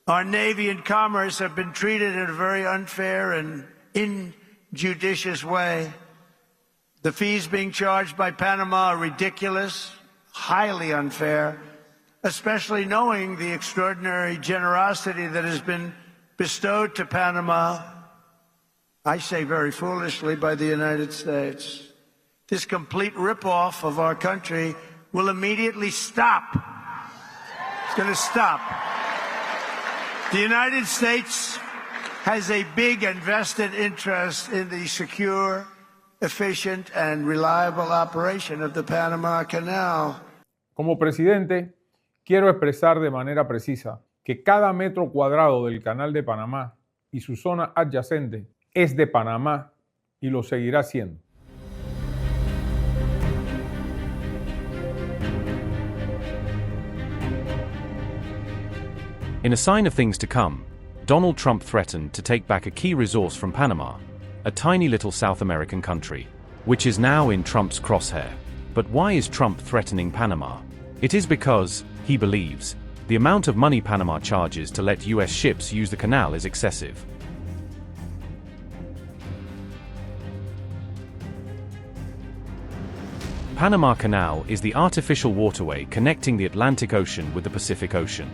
Our Navy and commerce have been treated in a very unfair and injudicious way. The fees being charged by Panama are ridiculous, highly unfair, especially knowing the extraordinary generosity that has been bestowed to Panama, I say very foolishly, by the United States. This complete ripoff of our country will immediately stop. It's going to stop. The United States has a big and vested interest in the secure, efficient, and reliable operation of the Panama Canal. Como presidente, quiero expresar de manera precisa que cada metro cuadrado del Canal de Panamá y su zona adyacente es de Panamá y lo seguirá siendo. In a sign of things to come, Donald Trump threatened to take back a key resource from Panama, a tiny little South American country, which is now in Trump's crosshair. But why is Trump threatening Panama? It is because, he believes, the amount of money Panama charges to let US ships use the canal is excessive. Panama Canal is the artificial waterway connecting the Atlantic Ocean with the Pacific Ocean.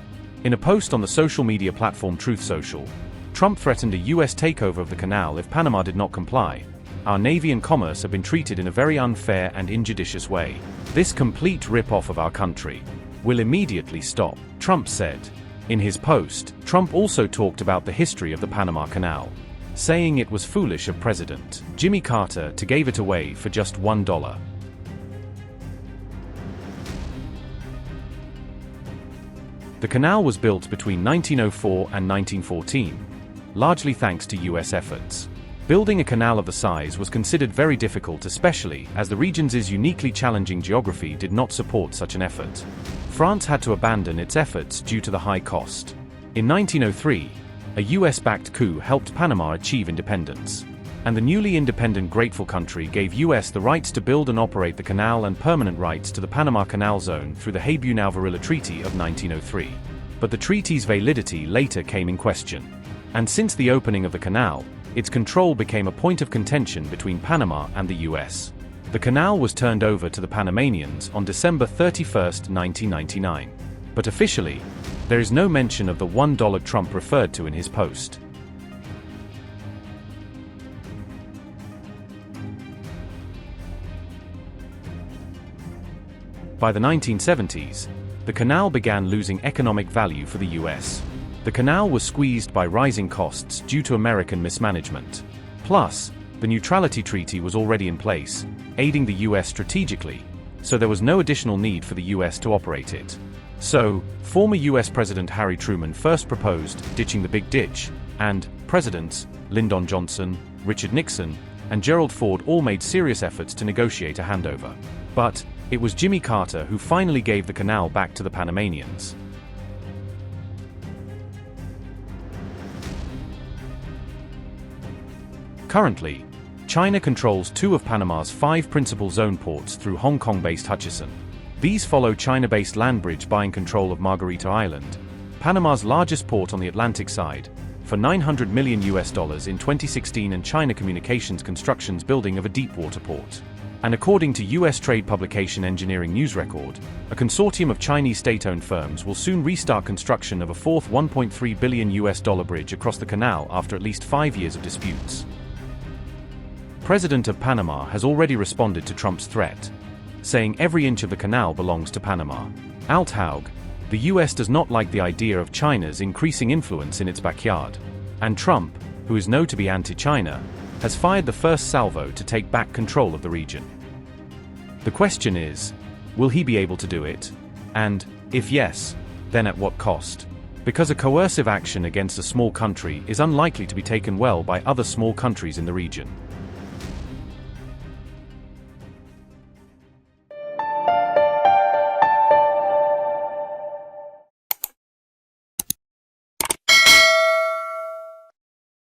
In a post on the social media platform Truth Social, Trump threatened a US takeover of the canal if Panama did not comply. Our Navy and commerce have been treated in a very unfair and injudicious way. This complete rip-off of our country will immediately stop, Trump said. In his post, Trump also talked about the history of the Panama Canal, saying it was foolish of President Jimmy Carter to give it away for just $1. The canal was built between 1904 and 1914, largely thanks to US efforts. Building a canal of the size was considered very difficult, especially as the region's uniquely challenging geography did not support such an effort. France had to abandon its efforts due to the high cost. In 1903, a US-backed coup helped Panama achieve independence, and the newly independent grateful country gave US the rights to build and operate the canal and permanent rights to the Panama Canal Zone through the Hague-Nauvarilla Treaty of 1903. But the treaty's validity later came in question. And since the opening of the canal, its control became a point of contention between Panama and the US. The canal was turned over to the Panamanians on December 31, 1999. But officially, there is no mention of the $1 Trump referred to in his post. By the 1970s, the canal began losing economic value for the US. The canal was squeezed by rising costs due to American mismanagement. Plus, the neutrality treaty was already in place, aiding the US strategically, so there was no additional need for the US to operate it. So, former US President Harry Truman first proposed ditching the big ditch, and Presidents Lyndon Johnson, Richard Nixon, and Gerald Ford all made serious efforts to negotiate a handover. But it was Jimmy Carter who finally gave the canal back to the Panamanians. Currently, China controls 2 of Panama's 5 principal zone ports through Hong Kong-based Hutchison. These follow China-based Landbridge buying control of Margarita Island, Panama's largest port on the Atlantic side, for $900 million in 2016, and China Communications Construction's building of a deep-water port. And according to US trade publication Engineering News Record, a consortium of Chinese state-owned firms will soon restart construction of a fourth $1.3 billion bridge across the canal after at least 5 years of disputes. President of Panama has already responded to Trump's threat, saying every inch of the canal belongs to Panama. Althaug, the US does not like the idea of China's increasing influence in its backyard. And Trump, who is known to be anti-China, has fired the first salvo to take back control of the region. The question is, will he be able to do it? And, if yes, then at what cost? Because a coercive action against a small country is unlikely to be taken well by other small countries in the region.